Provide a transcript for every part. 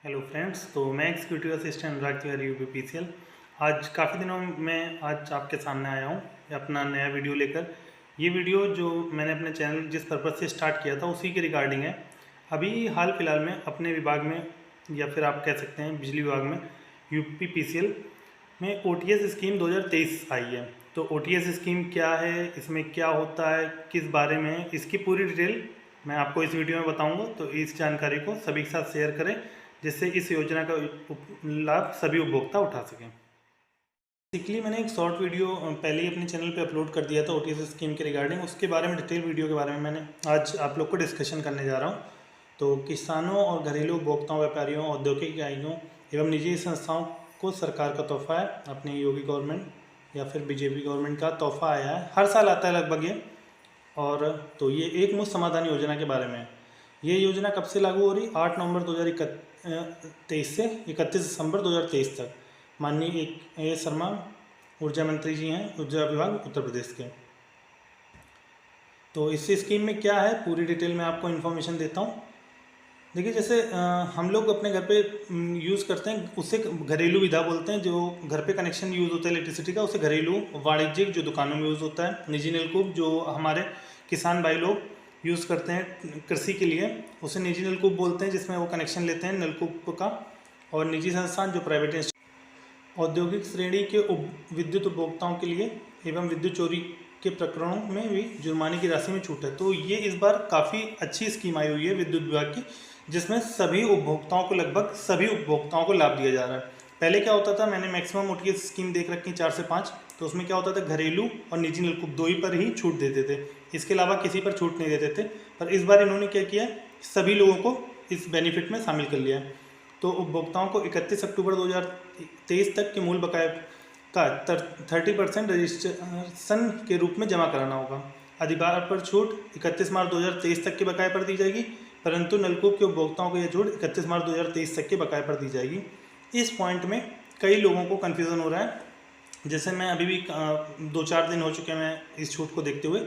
Hello friends, तो मैं executive assistant अनुराग Tiwari UPPCL. आज काफ़ी दिनों में आज आपके सामने आया हूँ अपना नया वीडियो लेकर। ये वीडियो जो मैंने अपने चैनल जिस पर्पज़ से स्टार्ट किया था उसी के रिगार्डिंग है। अभी हाल फिलहाल में अपने विभाग में या फिर आप कह सकते हैं बिजली विभाग में यूपीपीसीएल में ओटीएस स्कीम 2023 आई है। तो ओटीएस स्कीम क्या है, इसमें क्या होता है, किस बारे में है, इसकी पूरी डिटेल मैं आपको इस वीडियो में बताऊंगा। तो इस जानकारी को सभी के साथ शेयर करें जिससे इस योजना का लाभ सभी उपभोक्ता उठा सकें। बेसिकली मैंने एक शॉर्ट वीडियो पहले ही अपने चैनल पे अपलोड कर दिया था ओटीएस स्कीम के रिगार्डिंग। उसके बारे में डिटेल वीडियो के बारे में मैंने आज आप लोग को डिस्कशन करने जा रहा हूँ। तो किसानों और घरेलू उपभोक्ताओं, व्यापारियों, औद्योगिक इकाइयों एवं निजी संस्थाओं को सरकार का तोहफा है। अपनी योगी गवर्नमेंट या फिर बीजेपी गवर्नमेंट का तोहफा आया है, हर साल आता है लगभग ये। और तो ये एक मुफ्त समाधान योजना के बारे में है। ये योजना कब से लागू हो रही? 8 नवंबर 2023 से 31 दिसंबर 2023 तक। माननीय ए शर्मा ऊर्जा मंत्री जी हैं, ऊर्जा विभाग उत्तर प्रदेश के। तो इस स्कीम में क्या है पूरी डिटेल में आपको इन्फॉर्मेशन देता हूँ। देखिए, जैसे हम लोग अपने घर पे यूज़ करते हैं, उससे घरेलू विधा बोलते हैं। जो घर पे कनेक्शन यूज़ होता है इलेक्ट्रिसिटी का, उसे घरेलू। वाणिज्यिक जो दुकानों में यूज़ होता है। निजी नलकूप जो हमारे किसान भाई लोग यूज़ करते हैं कृषि के लिए, उसे निजी नलकूप बोलते हैं, जिसमें वो कनेक्शन लेते हैं नलकूप का। और निजी संस्थान जो प्राइवेट औद्योगिक श्रेणी के विद्युत उपभोक्ताओं के लिए एवं विद्युत चोरी के प्रकरणों में भी जुर्माने की राशि में छूट है। तो ये इस बार काफ़ी अच्छी स्कीम आई हुई है विद्युत विभाग की, जिसमें सभी उपभोक्ताओं को, लगभग सभी उपभोक्ताओं को लाभ दिया जा रहा है। पहले क्या होता था, मैंने मैक्सिमम ओटीएस स्कीम देख रखी 4 से 5। तो उसमें क्या होता था, घरेलू और निजी नलकूप दो ही पर ही छूट देते थे, इसके अलावा किसी पर छूट नहीं देते थे। पर इस बार इन्होंने क्या किया, सभी लोगों को इस बेनिफिट में शामिल कर लिया है। तो उपभोक्ताओं को 31 अक्टूबर 2023 तक के मूल बकाया का 30% रजिस्ट्रेशन के रूप में जमा कराना होगा। अधिभार पर छूट 31 मार्च 2023 तक के बकाये पर दी जाएगी, परंतु नलकूप के उपभोक्ताओं को यह छूट 31 मार्च 2023 तक के बकाये पर दी जाएगी। इस पॉइंट में कई लोगों को कन्फ्यूज़न हो रहा है। जैसे मैं अभी भी 2-4 दिन हो चुके हैं मैं इस छूट को देखते हुए।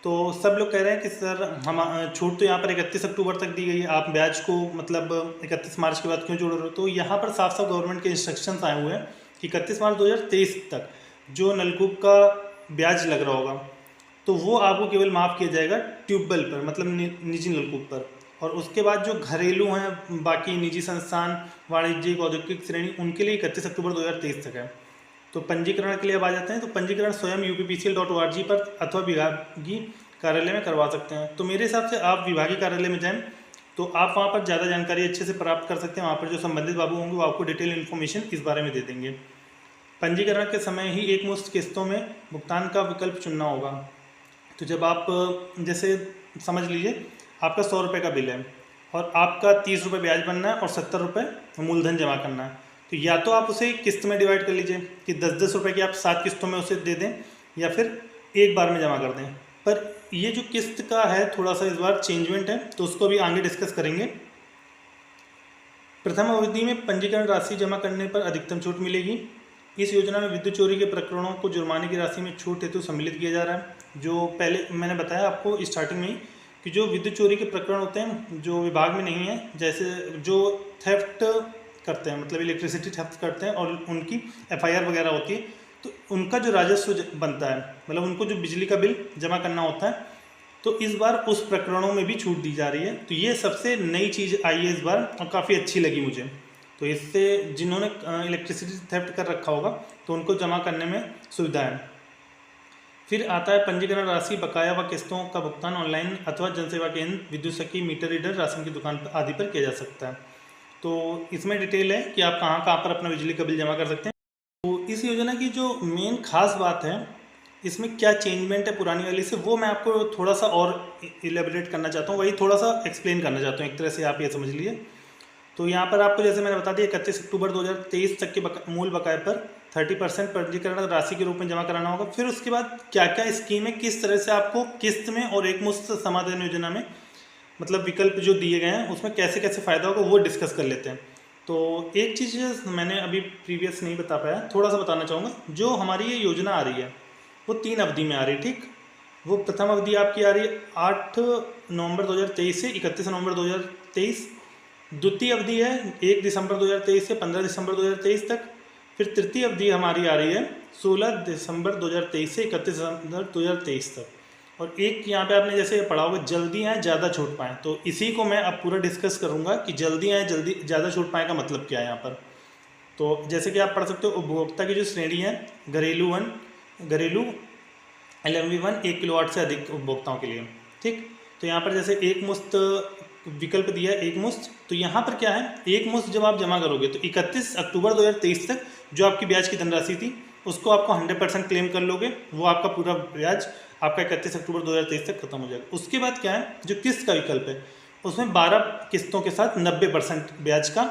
तो सब लोग कह रहे हैं कि सर हम छूट तो यहाँ पर 31 अक्टूबर तक दी गई है, आप ब्याज को मतलब 31 मार्च के बाद क्यों जोड़ रहे हो? तो यहाँ पर साफ साफ गवर्नमेंट के इंस्ट्रक्शंस आए हुए हैं कि 31 मार्च 2023 तक जो नलकूप का ब्याज लग रहा होगा तो वो आपको केवल माफ़ किया जाएगा ट्यूबवेल पर, मतलब निजी नलकूप पर। और उसके बाद जो घरेलू हैं, बाकी निजी संस्थान, वाणिज्यिक, औद्योगिक श्रेणी, उनके लिए 31 अक्टूबर 2023 तक है। तो पंजीकरण के लिए अब आ जाते हैं। तो पंजीकरण स्वयं UPPCL.org पर अथवा विभागीय कार्यालय में करवा सकते हैं। तो मेरे हिसाब से आप विभागीय कार्यालय में जाएं तो आप वहाँ पर ज़्यादा जानकारी अच्छे से प्राप्त कर सकते हैं। वहाँ पर जो संबंधित बाबू होंगे वो आपको डिटेल इन्फॉर्मेशन इस बारे में दे देंगे। पंजीकरण के समय ही एक मुश्त किस्तों में भुगतान का विकल्प चुनना होगा। तो जब आप, जैसे समझ लीजिए आपका 100 रुपये का बिल है और आपका 30 रुपये ब्याज बनना है और 70 रुपये मूलधन जमा करना है। तो या तो आप उसे किस्त में डिवाइड कर लीजिए कि 10-10 रुपये की आप 7 किस्तों में उसे दे दें, या फिर एक बार में जमा कर दें। पर ये जो किस्त का है थोड़ा सा इस बार चेंजमेंट है, तो उसको भी आगे डिस्कस करेंगे। प्रथम अवधि में पंजीकरण राशि जमा करने पर अधिकतम छूट मिलेगी। इस योजना में विद्युत चोरी के प्रकरणों को जुर्माने की राशि में छूट हेतु सम्मिलित किया जा रहा है। जो पहले मैंने बताया आपको स्टार्टिंग में ही कि जो विद्युत चोरी के प्रकरण होते हैं जो विभाग में नहीं है, जैसे जो थेफ्ट करते हैं, मतलब इलेक्ट्रिसिटी थेफ्ट करते हैं और उनकी FIR वगैरह होती है, तो उनका जो राजस्व बनता है, मतलब उनको जो बिजली का बिल जमा करना होता है, तो इस बार उस प्रकरणों में भी छूट दी जा रही है। तो ये सबसे नई चीज़ आई है इस बार और काफ़ी अच्छी लगी मुझे। तो इससे जिन्होंने इलेक्ट्रिसिटी थेफ्ट कर रखा होगा तो उनको जमा करने में सुविधा है। फिर आता है पंजीकरण राशि, बकाया व किस्तों का भुगतान ऑनलाइन अथवा जनसेवा केंद्र, विद्युत सखी, मीटर रीडर, राशन की दुकान आदि पर किया जा सकता है। तो इसमें डिटेल है कि आप कहाँ कहाँ पर अपना बिजली का बिल जमा कर सकते हैं। तो इस योजना की जो मेन खास बात है, इसमें क्या चेंजमेंट है पुरानी वाली से, वो मैं आपको थोड़ा सा और इलेबोरेट करना चाहता हूँ, वही थोड़ा सा एक्सप्लेन करना चाहता हूँ। एक तरह से आप ये समझ लीजिए। तो यहाँ पर आपको जैसे मैंने बता दिया 31 अक्टूबर 2023 तक के मूल बकाये पर 30% पंजीकरण राशि के रूप में जमा कराना होगा। फिर उसके बाद क्या क्या स्कीम है, किस तरह से आपको किस्त में और एक मुश्त समाधान योजना में, मतलब विकल्प जो दिए गए हैं उसमें कैसे कैसे फ़ायदा होगा, वो डिस्कस कर लेते हैं। तो एक चीज़ मैंने अभी प्रीवियस नहीं बता पाया, थोड़ा सा बताना चाहूँगा। जो हमारी ये योजना आ रही है वो 3 अवधि में आ रही है, ठीक। वो प्रथम अवधि आपकी आ रही है 8 नवंबर 2023 से 31 नवंबर 2023। द्वितीय अवधि है 1 दिसंबर 2023 से 15 दिसंबर 2023 तक। फिर तृतीय अवधि हमारी आ रही है 16 दिसंबर 2023 से 31 दिसंबर 2023 तक। और एक यहाँ पे आपने जैसे पढ़ा होगा जल्दी आए ज़्यादा छूट पाएँ, तो इसी को मैं अब पूरा डिस्कस करूँगा कि जल्दी आए जल्दी ज़्यादा छूट पाएँ का मतलब क्या है यहाँ पर। तो जैसे कि आप पढ़ सकते हो उपभोक्ता की जो श्रेणी है, घरेलू LMV1 1 किलोवाट से अधिक उपभोक्ताओं के लिए, ठीक। तो यहाँ पर जैसे एक मुश्त विकल्प दिया है, एक मुश्त। तो यहाँ पर क्या है, एक मुश्त जब आप जमा करोगे तो 31 अक्टूबर 2023 तक जो आपकी ब्याज की धनराशि थी उसको आपको 100% क्लेम कर लोगे, वो आपका पूरा ब्याज आपका 31 अक्टूबर 2023 तक खत्म हो जाएगा। उसके बाद क्या है, जो किस्त का विकल्प है उसमें 12 किस्तों के साथ 90% ब्याज का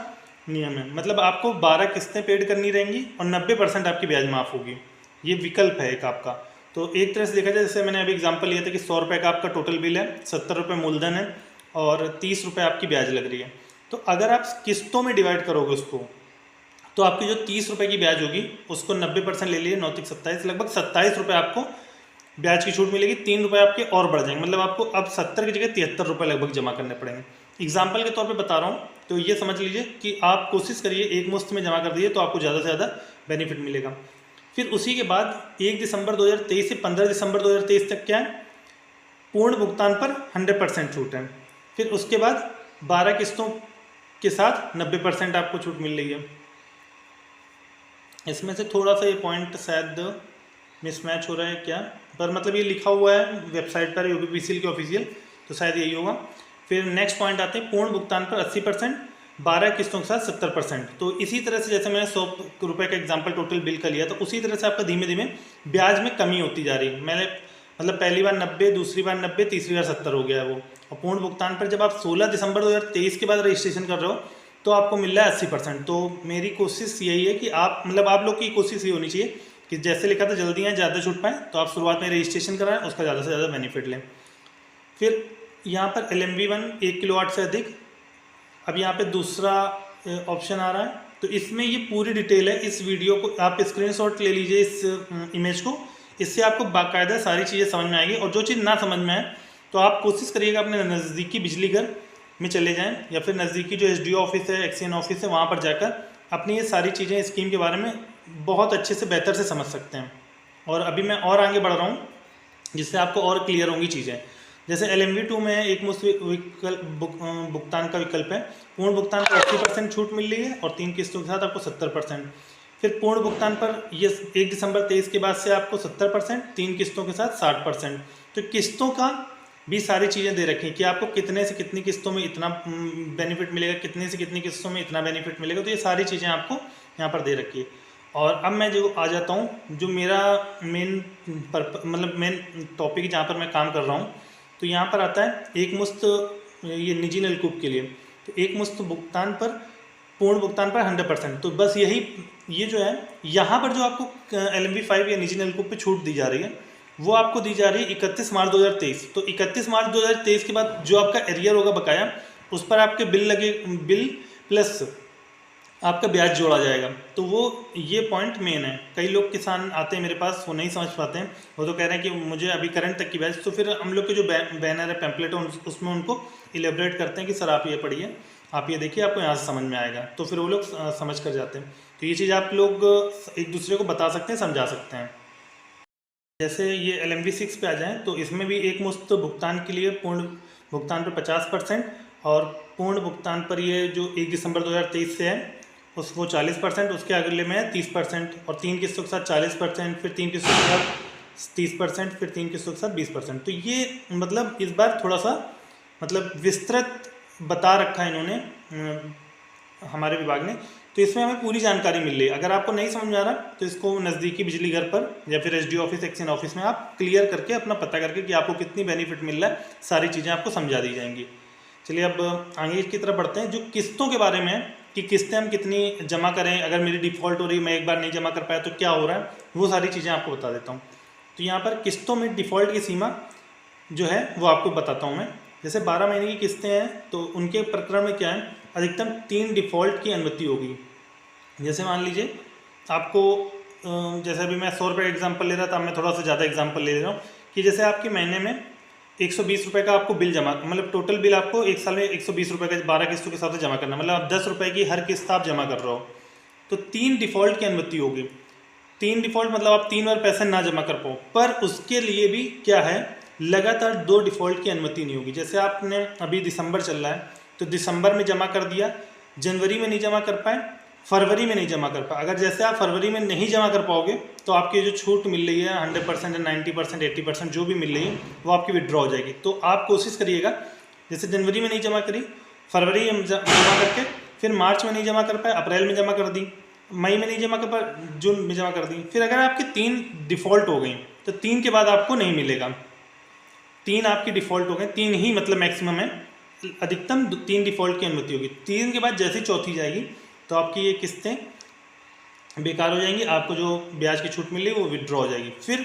नियम है। मतलब आपको 12 किस्तें पेड करनी रहेंगी और 90% आपकी ब्याज माफ़ होगी। ये विकल्प है एक आपका। तो एक तरह से देखा जाए, जैसे मैंने अभी एग्जांपल लिया था कि 100 रुपये का आपका टोटल बिल है, 70 रुपये मूलधन है और 30 रुपये आपकी ब्याज लग रही है। तो अगर आप किस्तों में डिवाइड करोगे उसको, तो आपकी जो 30 रुपये की ब्याज होगी उसको 90% ले लिए, 9 तिक 27, लगभग 27 रुपये आपको ब्याज की छूट मिलेगी। 3 रुपये आपके और बढ़ जाएंगे, मतलब आपको अब 70 की जगह 73 रुपये लगभग जमा करने पड़ेंगे। एग्जाम्पल के तौर पे बता रहा हूँ, तो ये समझ लीजिए कि आप कोशिश करिए एक मुश्त में जमा कर दीजिए तो आपको ज़्यादा से ज़्यादा बेनिफिट मिलेगा। फिर उसी के बाद 1 दिसंबर 2023 से 15 दिसंबर 2023 तक क्या है, पूर्ण भुगतान पर 100% छूट है। फिर उसके बाद 12 किस्तों के साथ 90% आपको छूट मिल रही है। इसमें से थोड़ा सा ये पॉइंट शायद मिसमैच हो रहा है क्या, पर मतलब ये लिखा हुआ है वेबसाइट पर UPPCL के ऑफिशियल, तो शायद यही होगा। फिर नेक्स्ट पॉइंट आते हैं पूर्ण भुगतान पर 80%, 12 किस्तों के साथ 70%। तो इसी तरह से जैसे मैंने 100 रुपये का एग्जाम्पल टोटल बिल का लिया, तो उसी तरह से आपका धीमे धीमे ब्याज में कमी होती जा रही है। मैंने मतलब पहली बार 90, दूसरी बार 90, तीसरी बार 70 हो गया है वो। और पूर्ण भुगतान पर जब आप 16 दिसंबर 2023 के बाद रजिस्ट्रेशन कर रहे हो तो आपको मिल रहा है 80%। तो मेरी कोशिश यही है कि आप मतलब आप लोग की कोशिश ये होनी चाहिए कि जैसे लिखा था जल्दी आए ज़्यादा छूट पाएँ, तो आप शुरुआत में रजिस्ट्रेशन कराएं, उसका ज़्यादा से ज़्यादा बेनिफिट लें। फिर यहाँ पर LMV1 1 किलोवाट से अधिक, अब यहाँ पे दूसरा ऑप्शन आ रहा है। तो इसमें ये पूरी डिटेल है, इस वीडियो को आप स्क्रीनशॉट ले लीजिए इस इमेज को, इससे आपको बाकायदा सारी चीज़ें समझ में आएगी। और जो चीज़ ना समझ में आए तो आप कोशिश करिएगा अपने नज़दीकी बिजली घर में चले जाएं या फिर नज़दीकी जो SDO ऑफिस है, एक्सीएन ऑफिस है, वहाँ पर जाकर अपनी ये सारी चीज़ें स्कीम के बारे में बहुत अच्छे से बेहतर से समझ सकते हैं। और अभी मैं और आगे बढ़ रहा हूँ जिससे आपको और क्लियर होंगी चीज़ें। जैसे LMV2 में एक मुश्त भुगतान का विकल्प है, पूर्ण भुगतान पर 80% छूट मिल रही है और 3 किस्तों के साथ आपको 70%। फिर पूर्ण भुगतान पर ये 1 दिसंबर 23 के बाद से आपको 70%, 3 किस्तों के साथ 60%। तो किस्तों का भी सारी चीज़ें दे रखी हैं कि आपको कितने से कितनी किस्तों में इतना बेनिफिट मिलेगा, कितने से कितनी किस्तों में इतना बेनिफिट मिलेगा। तो ये सारी चीज़ें आपको यहाँ पर दे रखी है। और अब मैं जो आ जाता हूँ जो मेरा मेन मतलब मेन टॉपिक जहाँ पर मैं काम कर रहा हूँ, तो यहाँ पर आता है एक मुश्त ये निजी नलकूप के लिए। तो एक मुश्त भुगतान पर पूर्ण भुगतान पर 100%। तो बस यही ये जो है यहाँ पर जो आपको LMV5 या निजी नलकूप पे छूट दी जा रही है वो आपको दी जा रही है 31 मार्च 2023। तो 31 मार्च 2023 के बाद जो आपका एरियर होगा बकाया, उस पर आपके बिल प्लस आपका ब्याज जोड़ा जाएगा। तो वो ये पॉइंट मेन है। कई लोग किसान आते हैं मेरे पास, वो नहीं समझ पाते हैं, वो तो कह रहे हैं कि मुझे अभी करंट तक की ब्याज। तो फिर हम लोग के जो बैनर है, पैम्पलेट है, उसमें उनको इलेबरेट करते हैं कि सर आप ये पढ़िए, आप ये देखिए, आपको यहाँ से समझ में आएगा। तो फिर वो लोग समझ कर जाते हैं। तो ये चीज़ आप लोग एक दूसरे को बता सकते हैं, समझा सकते हैं। जैसे ये LMV6 पे आ जाएँ तो इसमें भी एक मुश्त भुगतान के लिए पूर्ण भुगतान पर 50% और पूर्ण भुगतान पर ये जो 1 दिसंबर 2023 से है वो 40%, उसके अगले में 30% और 3 किस्तों के साथ 40%, फिर 3 किस्तों के साथ 30%, फिर 3 किस्तों के साथ 20%। तो ये मतलब इस बार थोड़ा सा मतलब विस्तृत बता रखा है इन्होंने हमारे विभाग ने। तो इसमें हमें पूरी जानकारी मिल रही है। अगर आपको नहीं समझ में आ रहा तो इसको नज़दीकी बिजली घर पर या फिर SDO ऑफिस, एक्सीएन ऑफिस में आप क्लियर करके अपना पता करके कि आपको कितनी बेनिफिट मिल रहा है, सारी चीज़ें आपको समझा दी जाएंगी। चलिए अब आगे की तरफ बढ़ते हैं। जो किस्तों के बारे में कि किस्तें हम कितनी जमा करें, अगर मेरी डिफ़ॉल्ट हो रही है, मैं एक बार नहीं जमा कर पाया तो क्या हो रहा है, वो सारी चीज़ें आपको बता देता हूँ। तो यहाँ पर किस्तों में डिफ़ॉल्ट की सीमा जो है वो आपको बताता हूँ मैं। जैसे 12 महीने की किस्तें हैं तो उनके प्रकरण में क्या है, अधिकतम 3 डिफ़ॉल्ट की अनुमति होगी। जैसे मान लीजिए आपको जैसे अभी मैं 100 रुपये एग्जाम्पल ले रहा था, मैं थोड़ा सा ज़्यादा एग्जाम्पल ले रहा हूँ कि जैसे आपके महीने में 120 रुपये का आपको बिल जमा, मतलब टोटल बिल आपको एक साल में 120 रुपये का 12 किस्तों के हिसाब से जमा करना, मतलब आप 10 रुपये की हर किस्त आप जमा कर रहे हो। तो 3 डिफ़ॉल्ट की अनुमति होगी। 3 डिफ़ॉल्ट मतलब आप 3 बार पैसा ना जमा कर पाओ, पर उसके लिए भी क्या है, लगातार 2 डिफ़ॉल्ट की अनुमति नहीं होगी। जैसे आपने अभी दिसंबर चल रहा है तो दिसंबर में जमा कर दिया, जनवरी में नहीं जमा कर पाए, फरवरी में नहीं जमा कर पाए। अगर जैसे आप फरवरी में नहीं जमा कर पाओगे तो आपकी जो छूट मिल रही है 100% या 90%, 80% जो भी मिल रही है वो आपकी विड्रॉ हो जाएगी। तो आप कोशिश करिएगा, जैसे जनवरी में नहीं जमा करी, फरवरी में जमा करके, फिर मार्च में नहीं जमा कर पाए, अप्रैल में जमा कर दी, मई में नहीं जमा कर पाए, जून में जमा कर दी। फिर अगर आपकी 3 डिफ़ॉल्ट हो गई तो 3 के बाद आपको नहीं मिलेगा। 3 आपकी डिफ़ॉल्ट हो गए, 3 ही मतलब मैक्सिमम है, अधिकतम 3 डिफ़ॉल्ट की अनुमति होगी। 3 के बाद जैसे ही चौथी जाएगी तो आपकी ये किस्तें बेकार हो जाएंगी, आपको जो ब्याज की छूट मिली वो विड्रॉ हो जाएगी। फिर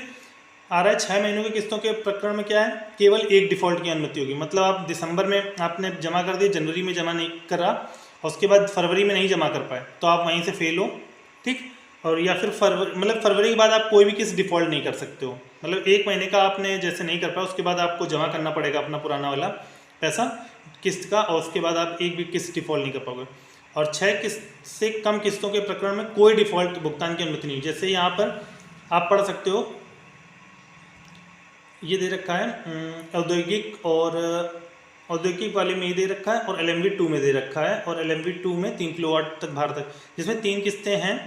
आ रहा है 6 महीनों की किस्तों के प्रकरण में क्या है, केवल एक डिफ़ॉल्ट की अनुमति होगी। मतलब आप दिसंबर में आपने जमा कर दिया, जनवरी में जमा नहीं करा और उसके बाद फरवरी में नहीं जमा कर पाए तो आप वहीं से फेल हो, ठीक। और या फिर फरवरी के बाद आप कोई भी किस्त डिफ़ॉल्ट नहीं कर सकते हो। मतलब 1 महीने का आपने जैसे नहीं कर पाया उसके बाद आपको जमा करना पड़ेगा अपना पुराना वाला पैसा किस्त का, और उसके बाद आप एक भी किस्त डिफ़ॉल्ट नहीं कर पाओगे। और 6 किस्त से कम किस्तों के प्रकरण में कोई डिफ़ॉल्ट भुगतान की अनुमति नहीं। जैसे यहाँ पर आप पढ़ सकते हो, ये दे रखा है औद्योगिक वाले में ये दे रखा है और LMV 2 में दे रखा है, और LMV 2 में 3 किलोवाट तक भार तक, जिसमें 3 किस्तें हैं।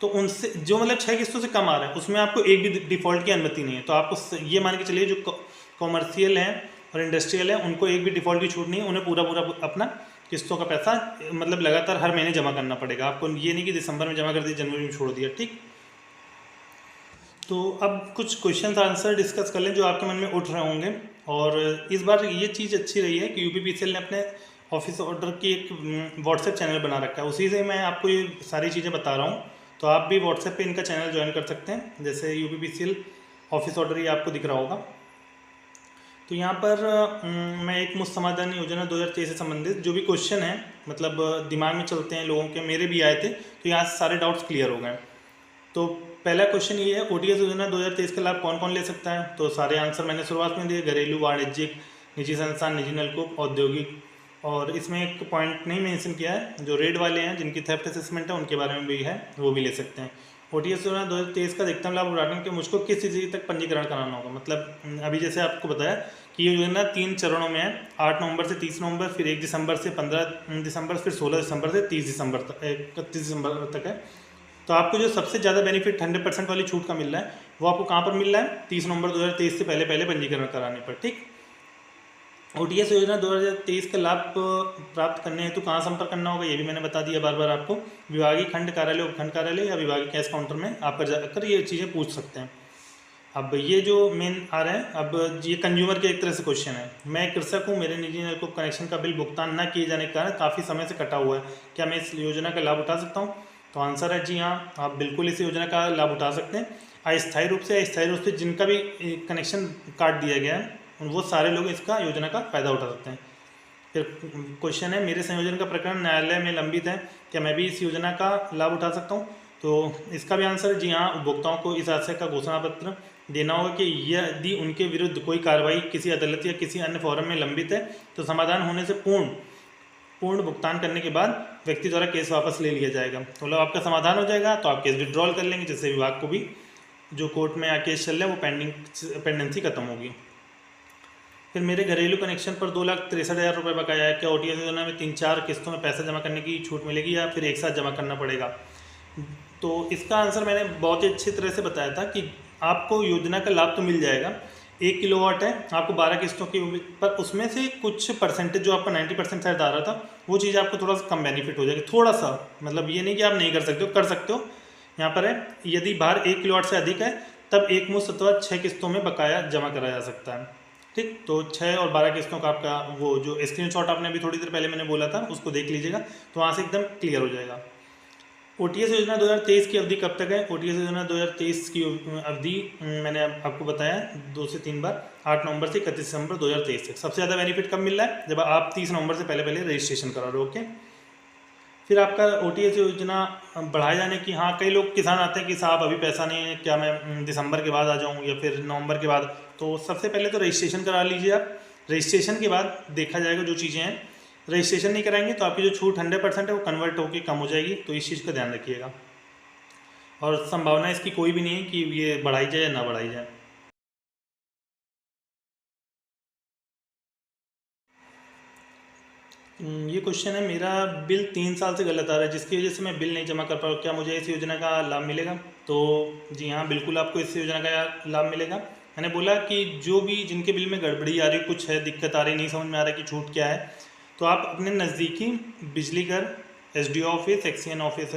तो उनसे जो मतलब 6 किस्तों से कम आ रहा है उसमें आपको एक भी डिफ़ॉल्ट की अनुमति नहीं है। तो आपको ये मान के चलिए जो कॉमर्शियल हैं और इंडस्ट्रियल है उनको एक भी डिफ़ॉल्ट की छूट नहीं है, उन्हें पूरा अपना किस्तों का पैसा मतलब लगातार हर महीने जमा करना पड़ेगा आपको। ये नहीं कि दिसंबर में जमा कर दिया, जनवरी में छोड़ दिया, ठीक। तो अब कुछ क्वेश्चन आंसर डिस्कस कर लें जो आपके मन में उठ रहे होंगे। और इस बार ये चीज़ अच्छी रही है कि UPPCL ने अपने ऑफिस ऑर्डर की एक व्हाट्सएप चैनल बना रखा है, उसी से मैं आपको ये सारी चीज़ें बता रहा हूँ। तो आप भी व्हाट्सएप पे इनका चैनल ज्वाइन कर सकते हैं, जैसे UPPCL ऑफिस ऑर्डर ये आपको दिख रहा होगा। तो यहाँ पर मैं एक मुफ्त समाधान योजना 2023 से संबंधित जो भी क्वेश्चन है मतलब दिमाग में चलते हैं लोगों के, मेरे भी आए थे, तो यहाँ से सारे डाउट्स क्लियर हो गए। तो पहला क्वेश्चन ये है, OTS योजना 2023 का लाभ कौन कौन ले सकता है। तो सारे आंसर मैंने शुरुआत में दिए, घरेलू, वाणिज्यिक, निजी संस्थान, निजी नलकूप, औद्योगिक। और इसमें एक पॉइंट नहीं मेंशन किया है, जो रेड वाले हैं जिनकी थेफ्ट असेसमेंट है उनके बारे में भी है, वो भी ले सकते हैं। OTS योजना 2023 का अधिकतम लाभ उठाने के मुझको किस तिथि तक पंजीकरण कराना होगा। मतलब अभी जैसे आपको बताया कि ये योजना 3 चरणों में है, 8 नवंबर से 30 नवंबर, फिर 1 दिसंबर से 15 दिसंबर, फिर 16 दिसंबर से 30 दिसंबर तक 31 दिसंबर तक है। तो आपको जो सबसे ज़्यादा बेनिफिट 100% वाली छूट का मिल रहा है वो आपको कहाँ पर मिल रहा है, 30 नवंबर 2023 से पहले पंजीकरण कराने पर, ठीक। OTS योजना 2023 का लाभ प्राप्त करने हेतु कहाँ संपर्क करना होगा ये भी मैंने बता दिया बार बार आपको। विभागीय खंड कार्यालय, उपखंड कार्यालय या विभागीय कैश काउंटर में आप जाकर ये चीज़ें पूछ सकते हैं। अब ये जो मेन आ रहा है, अब ये कंज्यूमर के एक तरह से क्वेश्चन है, मैं कृषक हूँ, मेरे निजी नलकूप कनेक्शन का बिल भुगतान न किए जाने के कारण काफ़ी समय से कटा हुआ है, क्या मैं इस योजना का लाभ उठा सकता हूँ। तो आंसर है जी हाँ, आप बिल्कुल इस योजना का लाभ उठा सकते हैं। अस्थायी रूप से जिनका भी कनेक्शन काट दिया गया है वो सारे लोग इसका योजना का फ़ायदा उठा सकते हैं। फिर क्वेश्चन है, मेरे संयोजन का प्रकरण न्यायालय में लंबित है, क्या मैं भी इस योजना का लाभ उठा सकता हूँ। तो इसका भी आंसर है जी हाँ, उपभोक्ताओं को इस आशय का घोषणा पत्र देना होगा कि यदि उनके विरुद्ध कोई कार्रवाई किसी अदालत या किसी अन्य फोरम में लंबित है तो समाधान होने से पूर्ण भुगतान करने के बाद व्यक्ति द्वारा केस वापस ले लिया जाएगा। तो मतलब आपका समाधान हो जाएगा तो आप केस विड्रॉल कर लेंगे, जिससे विभाग को भी जो कोर्ट में केस चल रहा है वो पेंडेंसी खत्म होगी। फिर मेरे घरेलू कनेक्शन पर 2,63,000 रुपये बकाया है, क्या OTS योजना में 3-4 किस्तों में पैसा जमा करने की छूट मिलेगी या फिर एक साथ जमा करना पड़ेगा। तो इसका आंसर मैंने बहुत ही अच्छी तरह से बताया था कि आपको योजना का लाभ तो मिल जाएगा, 1 किलोवाट है आपको 12 किस्तों की, पर उसमें से कुछ परसेंटेज जो आपका 90% शायद आ रहा था वो चीज़ आपको थोड़ा सा कम बेनिफिट हो जाएगी, थोड़ा सा। मतलब ये नहीं कि आप नहीं कर सकते हो, कर सकते हो। यहाँ पर है, यदि भार 1 किलोवाट से अधिक है तब एक मुश्त अथवा 6 किस्तों में बकाया जमा कराया जा सकता है, ठीक। तो 6 और 12 किस्तों का आपका वो जो स्क्रीनशॉट आपने अभी थोड़ी देर पहले मैंने बोला था उसको देख लीजिएगा, तो वहाँ से एकदम क्लियर हो जाएगा। OTS योजना 2023 की अवधि कब तक है। OTS योजना 2023 की अवधि मैंने आपको बताया 2 से 3 बार, 8 नवंबर से 31 दिसंबर 2023 तक। सबसे ज़्यादा बेनिफिट कब मिल रहा है, जब आप 30 नवंबर से पहले रजिस्ट्रेशन करा रहे हो, ओके। फिर आपका OTS योजना बढ़ाए जाने की, हाँ कई लोग किसान आते हैं कि साहब अभी पैसा नहीं है, क्या मैं दिसंबर के बाद आ जाऊँ या फिर नवंबर के बाद तो सबसे पहले तो रजिस्ट्रेशन करा लीजिए आप। रजिस्ट्रेशन के बाद देखा जाएगा जो चीज़ें हैं। रजिस्ट्रेशन नहीं कराएंगे तो आपकी जो छूट 100% है वो कन्वर्ट होकर कम हो जाएगी, तो इस चीज़ का ध्यान रखिएगा। और संभावना इसकी कोई भी नहीं है कि ये बढ़ाई जाए या ना बढ़ाई जाए। ये क्वेश्चन है, मेरा बिल 3 साल से गलत आ रहा है जिसकी वजह से मैं बिल नहीं जमा कर पा रहा हूँ, क्या मुझे इस योजना का लाभ मिलेगा? तो जी हाँ, बिल्कुल आपको इस योजना का लाभ मिलेगा। मैंने बोला कि जो भी जिनके बिल में गड़बड़ी आ रही, कुछ है दिक्कत आ रही, नहीं समझ में आ रहा है कि छूट क्या है, तो आप अपने नज़दीकी बिजली घर, SDO ऑफिस, एक्सीएन ऑफिस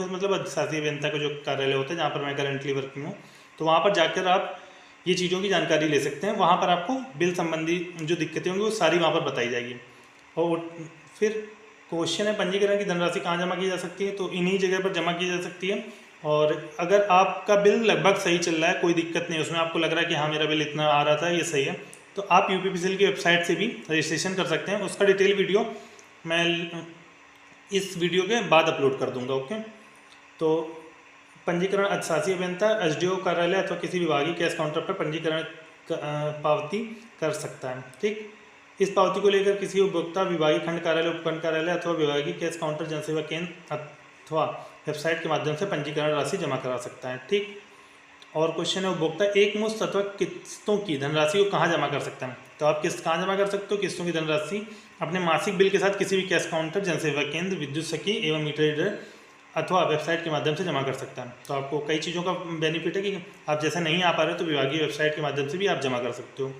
मतलब अधिशासी अभियंता का जो कार्यालय होता है जहाँ पर मैं करेंटली वर्किंग हूँ, तो वहाँ पर जाकर आप ये चीज़ों की जानकारी ले सकते हैं। वहाँ पर आपको बिल संबंधी जो दिक्कतें होंगी वो सारी वहाँ पर बताई जाएगी। और फिर क्वेश्चन है पंजीकरण की धनराशि कहाँ जमा की जा सकती है, तो इन्हीं जगह पर जमा की जा सकती है। और अगर आपका बिल लगभग सही चल रहा है, कोई दिक्कत नहीं, उसमें आपको लग रहा है कि हाँ मेरा बिल इतना आ रहा था, ये सही है, तो आप UPPCL की वेबसाइट से भी रजिस्ट्रेशन कर सकते हैं। उसका डिटेल वीडियो मैं इस वीडियो के बाद अपलोड कर दूंगा। ओके, तो पंजीकरण अधिशासी अभियंता, SDO कार्यालय अथवा किसी विभागीय कैश काउंटर पर पंजीकरण पावती कर सकता है। ठीक, इस पावती को लेकर किसी उपभोक्ता विभागीय खंड कार्यालय, उपखंड कार्यालय अथवा विभागीय कैश काउंटर, जनसेवा केंद्र अथवा वेबसाइट के माध्यम से पंजीकरण राशि जमा करा सकता है। ठीक, और क्वेश्चन है, उपभोक्ता एक मुश्त अथवा किस्तों की धनराशि को कहाँ जमा कर सकता है? तो आप किस्त कहाँ जमा कर सकते हो? किस्तों की धनराशि अपने मासिक बिल के साथ किसी भी कैश काउंटर, जनसेवा केंद्र, विद्युत सखी एवं मीटर रीडर अथवा वेबसाइट के माध्यम से जमा कर सकता है। तो आपको कई चीज़ों का बेनिफिट है कि आप जैसे नहीं आ पा रहे हो तो विभागीय वेबसाइट के माध्यम से भी आप जमा कर सकते हो।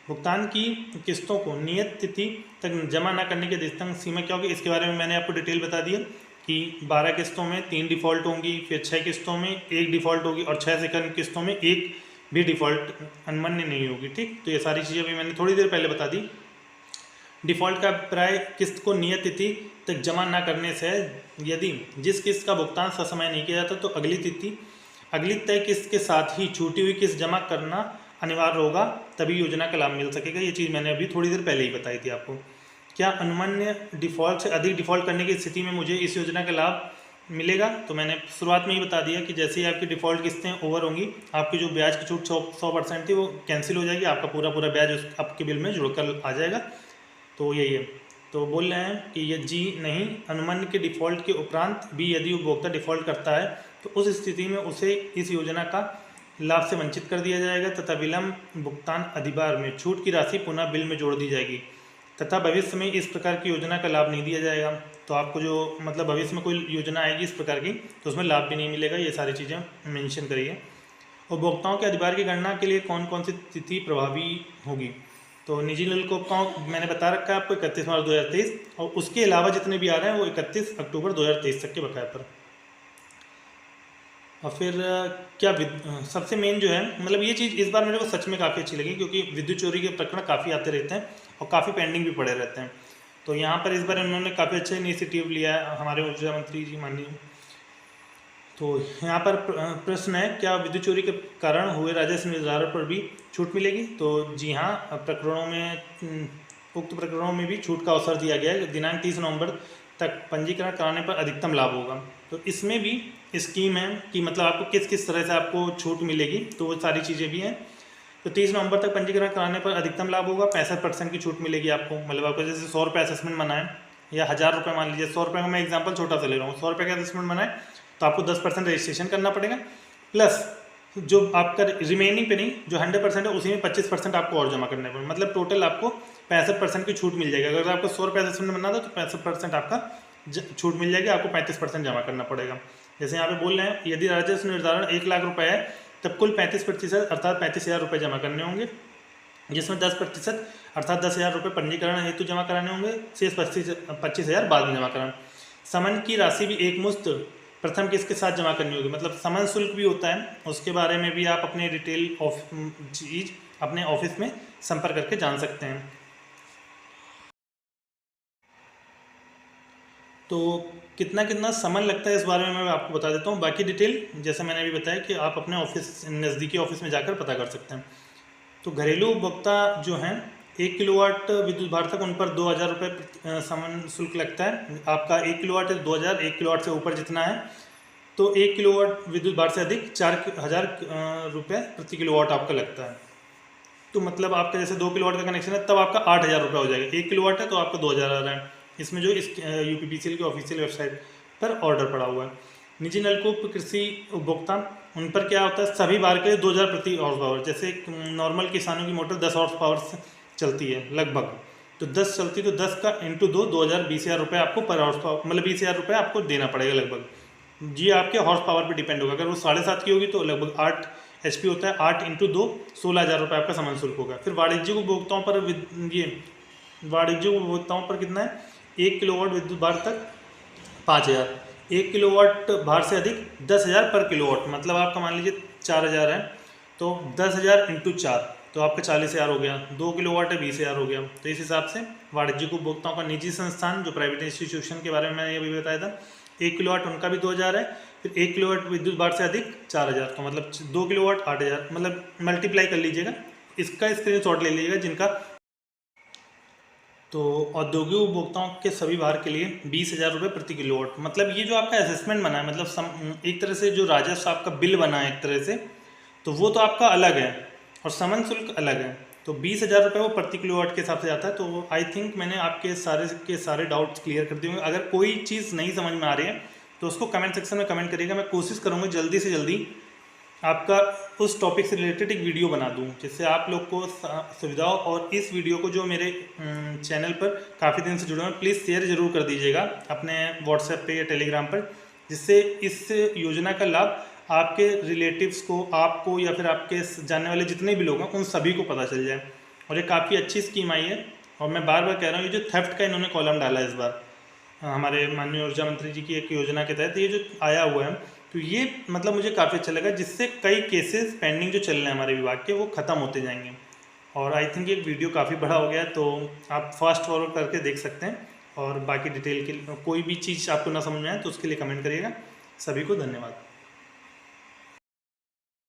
भुगतान की किस्तों को नियत तिथि तक जमा न करने की अधिकतम सीमा क्या होगी, इसके बारे में मैंने आपको डिटेल बता दी है कि 12 किस्तों में 3 डिफ़ॉल्ट होंगी, फिर 6 किस्तों में 1 डिफ़ॉल्ट होगी और 6 सेकंड किस्तों में 1 भी डिफ़ॉल्ट अनमान्य नहीं होगी। ठीक, तो ये सारी चीज़ें भी मैंने थोड़ी देर पहले बता दी। डिफ़ॉल्ट का अभिप्राय किस्त को नियत तिथि तक जमा न करने से, यदि जिस किस्त का भुगतान ससमय नहीं किया जाता तो अगली तय किस्त के साथ ही छूटी हुई किस्त जमा करना अनिवार्य होगा, तभी योजना का लाभ मिल सकेगा। ये चीज़ मैंने अभी थोड़ी देर पहले ही बताई थी आपको। क्या अनुमान्य डिफ़ॉल्ट से अधिक डिफ़ॉल्ट करने की स्थिति में मुझे इस योजना का लाभ मिलेगा? तो मैंने शुरुआत में ही बता दिया कि जैसे ही आपकी डिफ़ॉल्ट किस्तें ओवर होंगी, आपकी जो ब्याज की छूट 100% थी वो कैंसिल हो जाएगी, आपका पूरा ब्याज आपके बिल में जुड़कर आ जाएगा। तो यही है। तो बोल रहे हैं कि ये जी नहीं, अनुमान्य के डिफ़ॉल्ट के उपरांत भी यदि उपभोक्ता डिफ़ॉल्ट करता है तो उस स्थिति में उसे इस योजना का लाभ से वंचित कर दिया जाएगा तथा विलंब भुगतान अधिभार में छूट की राशि पुनः बिल में जोड़ दी जाएगी तथा भविष्य में इस प्रकार की योजना का लाभ नहीं दिया जाएगा। तो आपको जो मतलब भविष्य में कोई योजना आएगी इस प्रकार की तो उसमें लाभ भी नहीं मिलेगा। ये सारी चीज़ें मेंशन करिए। उपभोक्ताओं के अधिभार की गणना के लिए कौन कौन सी तिथि प्रभावी होगी? तो निजी नल को मैंने बता रखा है आपको 31 मार्च 2023, और उसके अलावा जितने भी आ रहे हैं वो 31 अक्टूबर 2023 तक के बकाया पर। और फिर क्या सबसे मेन जो है, मतलब ये चीज़ इस बार मेरे को सच में काफ़ी अच्छी लगी क्योंकि विद्युत चोरी के प्रकरण काफ़ी आते रहते हैं और काफ़ी पेंडिंग भी पड़े रहते हैं। तो यहाँ पर इस बार उन्होंने काफ़ी अच्छा इनिशिएटिव लिया है हमारे ऊर्जा मंत्री जी माननीय। तो यहाँ पर प्रश्न है, क्या विद्युत चोरी के कारण हुए राजस्व निर्धारण पर भी छूट मिलेगी? तो जी हाँ, उक्त प्रकरणों में भी छूट का अवसर दिया गया है। दिनांक 30 नवंबर तक पंजीकरण कराने पर अधिकतम लाभ होगा। तो इसमें भी स्कीम है कि मतलब आपको किस किस तरह से आपको छूट मिलेगी, तो वो सारी चीज़ें भी हैं। तो 30 नवंबर तक पंजीकरण कराने पर अधिकतम लाभ होगा, 65% की छूट मिलेगी आपको। मतलब आपको जैसे 100 रुपये असेसमेंट बनाए या 1000 रुपये, मान लीजिए 100 रुपये का मैं एग्जाम्पल छोटा सा ले रहा हूँ, 100 रुपये का असेसमेंट बनाए तो आपको 10% रजिस्ट्रेशन करना पड़ेगा, प्लस जो आपका रिमेनिंग पे नहीं जो 100% है उसी में 25% आपको और जमा करना पड़ेगा। मतलब टोटल आपको 65% की छूट मिल जाएगी। अगर आपको 100 रुपये असेसमेंट बनना था तो 65% आपका छूट मिल जाएगी, आपको 35% जमा करना पड़ेगा। जैसे यहाँ पे बोल रहे हैं, यदि राजस्व निर्धारण 1 लाख रुपये है तब कुल 35% अर्थात 35,000 रुपये जमा करने होंगे, जिसमें 10% अर्थात 10,000 रुपये पंजीकरण हेतु जमा कराने होंगे, शेष 25,000 बाद में जमा कराना। समन की राशि भी एक मुश्त प्रथम किसके साथ जमा करनी होगी, मतलब समन शुल्क भी होता है, उसके बारे में भी आप अपने डिटेल चीज़ अपने ऑफिस में संपर्क करके जान सकते हैं। तो कितना कितना समन लगता है इस बारे में मैं आपको बता देता हूँ। बाकी डिटेल जैसे मैंने अभी बताया कि आप अपने ऑफिस नज़दीकी ऑफिस में जाकर पता कर सकते हैं। तो घरेलू उपभोक्ता जो हैं 1 किलोवाट विद्युत भार तक उन पर 2,000 रुपये समन शुल्क लगता है। आपका 1 किलोवाट है 2,000, 1 किलोवाट से ऊपर जितना है तो 1 किलोवाट विद्युत भार से अधिक 4000 रुपये प्रति किलोवाट आपका लगता है। तो मतलब आपका जैसे 2 किलोवाट का कनेक्शन है तब आपका 8000 रुपये हो जाएगा। 1 किलोवाट है तो आपका 2000 आ रहा है। इसमें जो इस यूपीपीसीएल की ऑफिशियल वेबसाइट पर ऑर्डर पड़ा हुआ है। निजी नलकूप कृषि उपभोक्ता, उन पर क्या होता है, सभी भार के 2000 प्रति हॉर्स पावर। जैसे नॉर्मल किसानों की मोटर 10 हॉर्स पावर से चलती है लगभग, तो 10 चलती, तो 10 का इंटू 2 20,000 रुपये आपको पर हॉर्स पावर, मतलब 20,000 रुपये आपको देना पड़ेगा लगभग। जी आपके हॉर्स पावर पे डिपेंड होगा। अगर वो 7.5 की होगी तो लगभग 8 HP होता है। 8 इंटू 2 16,000 रुपये आपका समन शुल्क होगा। फिर वाणिज्यिक उपभोक्ताओं पर ये वाणिज्यिक उपभोक्ताओं पर कितना है, 1 किलोवाट विद्युत भार तक 5,000, 1 किलोवाट भार से अधिक 10,000 पर किलोवाट, मतलब आपका मान लीजिए 4,000 है तो 10,000 इंटू 4 तो आपका 40,000 हो गया। 2 किलोवाट है 20,000 हो गया। तो इस हिसाब से वाणिज्यिक उपभोक्ताओं का निजी संस्थान जो प्राइवेट इंस्टीट्यूशन के बारे में मैंने अभी बताया था, 1 किलोवाट उनका भी 2,000 है। फिर 1 किलोवाट विद्युत भार से अधिक 4,000, तो मतलब 2 किलोवाट 8,000, मतलब मल्टीप्लाई कर लीजिएगा, इसका स्क्रीनशॉट ले लीजिएगा जिनका। तो औद्योगिक उपभोक्ताओं के सभी भार के लिए 20,000 रुपये प्रति किलोवाट। मतलब ये जो आपका असेसमेंट बना है, मतलब एक तरह से जो राजस्व आपका बिल बना है एक तरह से, तो वो तो आपका अलग है और समन शुल्क अलग है। तो 20,000 रुपये वो प्रति किलोवाट के हिसाब से जाता है। तो आई थिंक मैंने आपके सारे के सारे डाउट्स क्लियर कर दिए होंगे। अगर कोई चीज़ नहीं समझ में आ रही है तो उसको कमेंट सेक्शन में कमेंट करिएगा। मैं कोशिश करूँगा जल्दी से जल्दी आपका उस टॉपिक से रिलेटेड एक वीडियो बना दूं जिससे आप लोग को सुविधा हो। और इस वीडियो को जो मेरे चैनल पर काफ़ी दिन से जुड़े हैं, प्लीज़ शेयर ज़रूर कर दीजिएगा अपने व्हाट्सएप पे या टेलीग्राम पर, जिससे इस योजना का लाभ आपके रिलेटिव्स को, आपको या फिर आपके जानने वाले जितने भी लोग हैं उन सभी को पता चल जाए। और ये काफ़ी अच्छी स्कीम आई है। और मैं बार बार कह रहा हूँ, ये जो थेफ्ट का इन्होंने कॉलम डाला है इस बार हमारे माननीय ऊर्जा मंत्री जी की एक योजना के तहत ये जो आया हुआ है, तो ये मतलब मुझे काफ़ी अच्छा लगा, जिससे कई केसेस पेंडिंग जो चल रहे हैं हमारे विभाग के वो ख़त्म होते जाएंगे। और आई थिंक ये वीडियो काफ़ी बड़ा हो गया, तो आप फास्ट फॉरवर्ड करके देख सकते हैं। और बाकी डिटेल के कोई भी चीज़ आपको ना समझ में आए तो उसके लिए कमेंट करिएगा। सभी को धन्यवाद।